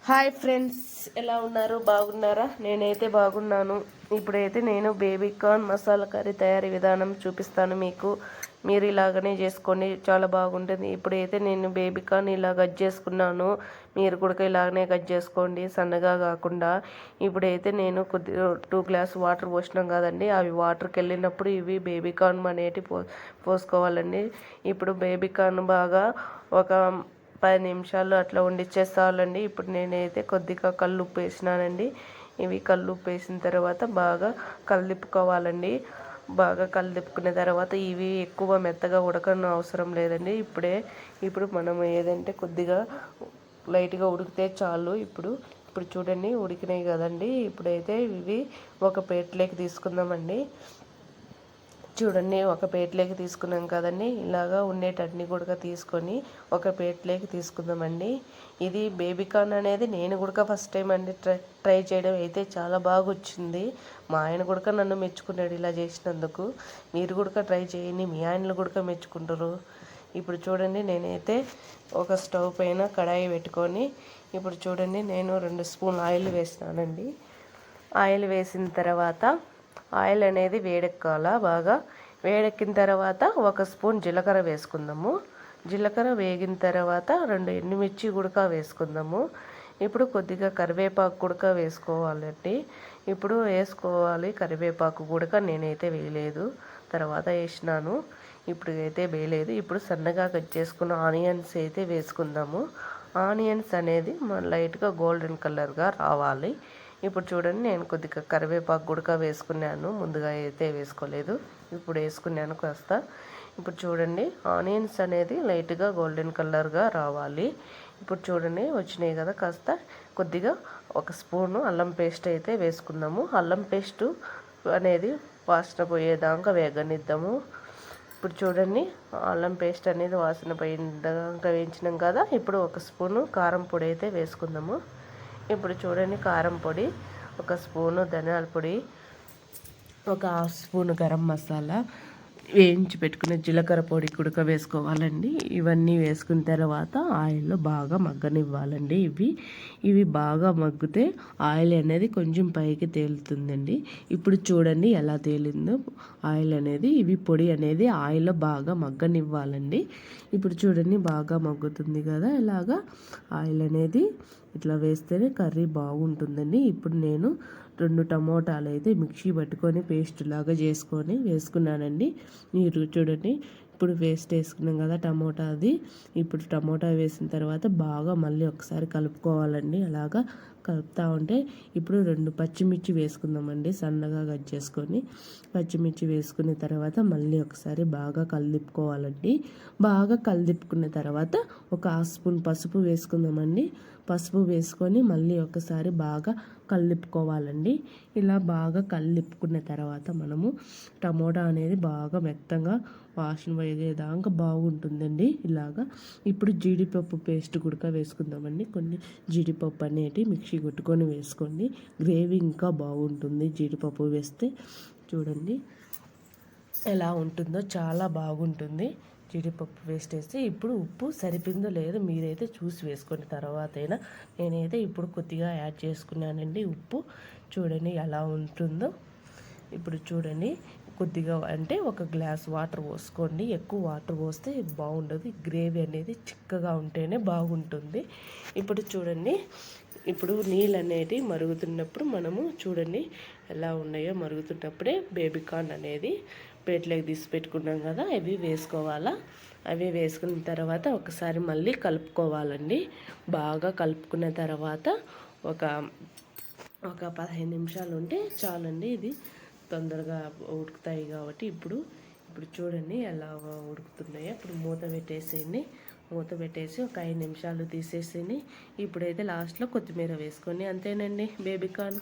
Hi friends, ఎలా ఉన్నారు? బాగున్నారా? నేనైతే బాగున్నాను. ఇప్పుడైతే నేను బేబీ కార్న్ మసాలా కర్రీ తయారీ విధానం చూపిస్తాను మీకు. మీరు ఇలాగనే చేసుకోండి, చాలా బాగుంటుంది. ఇప్పుడైతే నేను బేబీ కార్న్ ఇలా కట్ చేసుకున్నాను. మీరు కూడా ఇలాగనే కట్ చేసుకోండి, సన్నగా కాకుండా. ఇప్పుడైతే నేను కొద్దిగా 2 గ్లాస్ వాటర్ పోసినాం కదండి, అవి వాటర్కి వెళ్ళినప్పుడు ఇవి బేబీ కార్న్ అనేటి పోసుకోవాలండి. ఇప్పుడు బేబీ కార్న్ బాగా ఒక 10 నిమిషాలు అట్లా వండిచ్చేస్తాలండి. ఇప్పుడు నేనైతే కొద్దిగా కల్లుప్పు వేసినానండి. ఇవి కల్లుప్పు వేసిన తర్వాత బాగా కలిపుకోవాలండి. బాగా కలిపుకున్న తర్వాత ఇవి ఎక్కువ మెత్తగా ఉడకని అవసరం లేదండి. ఇప్పుడు మనం ఏదంటే కొద్దిగా లైట్గా ఉడికితే చాలు. ఇప్పుడు చూడండి, ఉడికినాయి కదండి. ఇప్పుడైతే ఇవి ఒక ప్లేట్లోకి తీసుకుందామండి. చూడండి, ఒక ప్లేట్లోకి తీసుకున్నాం కదండి. ఇలాగా ఉండేటన్ని కూడా తీసుకొని ఒక ప్లేట్లోకి తీసుకుందామండి. ఇది బేబీ కార్న్ అనేది నేను కూడా ఫస్ట్ టైం అండి ట్రై చేయడం అయితే చాలా బాగా వచ్చింది. మా ఆయన కూడా నన్ను మెచ్చుకున్నాడు ఇలా చేసినందుకు. మీరు కూడా ట్రై చేయండి, మీ ఆయనలు కూడా మెచ్చుకుంటారు. ఇప్పుడు చూడండి, నేనైతే ఒక స్టవ్ పైన కడాయి పెట్టుకొని ఇప్పుడు చూడండి, నేను 2 స్పూన్లు ఆయిల్ వేసినానండి. ఆయిల్ వేసిన తర్వాత ఆయిల్ అనేది వేడెక్కాల. బాగా వేడెక్కిన తర్వాత 1 స్పూన్ జీలకర్ర వేసుకుందాము. జీలకర్ర వేగిన తర్వాత 2 ఎండుమిర్చి గుడక వేసుకుందాము. ఇప్పుడు కొద్దిగా కరివేపాకు గుడక వేసుకోవాలండి. ఇప్పుడు వేసుకోవాలి. కరివేపాకు గుడక నేనైతే వేయలేదు, తర్వాత వేసినాను. ఇప్పుడు అయితే వేయలేదు. ఇప్పుడు సన్నగా కట్ చేసుకున్న ఆనియన్స్ అయితే వేసుకుందాము. ఆనియన్స్ అనేది లైట్గా గోల్డెన్ కలర్గా రావాలి. ఇప్పుడు చూడండి, నేను కొద్దిగా కరివేపాకు గుడక వేసుకున్నాను. ముందుగా అయితే వేసుకోలేదు, ఇప్పుడు వేసుకున్నాను కాస్త. ఇప్పుడు చూడండి, ఆనియన్స్ అనేది లైట్గా గోల్డెన్ కలర్గా రావాలి. ఇప్పుడు చూడండి, వచ్చినాయి కదా. కాస్త కొద్దిగా 1 స్పూను అల్లం పేస్ట్ అయితే వేసుకుందాము. అల్లం పేస్టు అనేది వాసన పోయేదాకా వేగనిద్దాము. ఇప్పుడు చూడండి, అల్లం పేస్ట్ అనేది వాసన పోయేదాకా వేయించినాం కదా. ఇప్పుడు 1 స్పూను కారం పొడి అయితే వేసుకుందాము. ఇప్పుడు చూడండి, కారం పొడి, 1 స్పూను ధనియాల పొడి, 1/2 స్పూను గరం మసాలా, వేయించి పెట్టుకున్న జీలకర్ర పొడి కుడక వేసుకోవాలండి. ఇవన్నీ వేసుకున్న తర్వాత ఆయిల్లో బాగా మగ్గనివ్వాలండి. ఇవి బాగా మగ్గితే ఆయిల్ అనేది కొంచెం పైకి తేలుతుందండి. ఇప్పుడు చూడండి ఎలా తేలిందో ఆయిల్ అనేది. ఇవి పొడి అనేది ఆయిల్లో బాగా మగ్గనివ్వాలండి. ఇప్పుడు చూడండి, బాగా మగ్గుతుంది కదా. ఇలాగా ఆయిల్ అనేది ఇట్లా వేస్తేనే కర్రీ బాగుంటుందండి. ఇప్పుడు నేను 2 టమోటాలు అయితే మిక్సీ పట్టుకొని పేస్ట్ లాగా చేసుకొని వేసుకున్నానండి. మీరు చూడండి, ఇప్పుడు పేస్ట్ వేసుకున్నాం కదా టమోటాది. ఇప్పుడు టమోటా వేసిన తర్వాత బాగా మళ్ళీ ఒకసారి కలుపుకోవాలండి. అలాగా కలుపుతూ ఉంటే ఇప్పుడు 2 పచ్చిమిర్చి వేసుకుందామండి, సన్నగా కట్ చేసుకొని. పచ్చిమిర్చి వేసుకున్న తర్వాత మళ్ళీ ఒకసారి బాగా కలిపుకోవాలండి. బాగా కలిపుకున్న తర్వాత 1/2 స్పూన్ పసుపు వేసుకుందామండి. పసుపు వేసుకొని మళ్ళీ ఒకసారి బాగా కలిపుకోవాలండి. ఇలా బాగా కలిపుకున్న తర్వాత మనము టమోటా అనేది బాగా మెత్తగా వాసన పోయేదాకా బాగుంటుందండి. ఇలాగా ఇప్పుడు జీడిపప్పు పేస్ట్ కూడా వేసుకుందామండి. కొన్ని జీడిపప్పు అనేటి మిక్సీ కొట్టుకొని వేసుకోండి, గ్రేవీ ఇంకా బాగుంటుంది జీడిపప్పు వేస్తే. చూడండి ఎలా ఉంటుందో, చాలా బాగుంటుంది జీడిపప్పు వేస్ట్ వేస్తే. ఇప్పుడు ఉప్పు సరిపోయిందో లేదో మీరైతే చూసి వేసుకున్న తర్వాత అయినా, నేనైతే ఇప్పుడు కొద్దిగా యాడ్ చేసుకున్నానండి ఉప్పు. చూడండి ఎలా ఉంటుందో. ఇప్పుడు చూడండి, కొద్దిగా అంటే 1 గ్లాస్ వాటర్ పోసుకోండి. ఎక్కువ వాటర్ పోస్తే బాగుండదు, గ్రేవీ అనేది చిక్కగా ఉంటేనే బాగుంటుంది. ఇప్పుడు చూడండి, ఇప్పుడు నీళ్ళు అనేది మరుగుతున్నప్పుడు మనము చూడండి ఎలా ఉన్నాయో. మరుగుతున్నప్పుడే బేబీ కార్న్ అనేది ప్లేట్లోకి తీసి పెట్టుకున్నాం కదా, అవి వేసుకోవాలా. అవి వేసుకున్న తర్వాత ఒకసారి మళ్ళీ కలుపుకోవాలండి. బాగా కలుపుకున్న తర్వాత ఒక 15 నిమిషాలు ఉంటే చాలండి. ఇది తొందరగా ఉడుకుతాయి కాబట్టి. ఇప్పుడు చూడండి ఎలా ఉడుకుతున్నాయో. ఇప్పుడు మూత పెట్టేసేయండి. మూత పెట్టేసి ఒక 5 నిమిషాలు తీసేసేయండి. ఇప్పుడైతే లాస్ట్లో కొత్తిమీర వేసుకొని అంతేనండి, బేబీ కార్న్.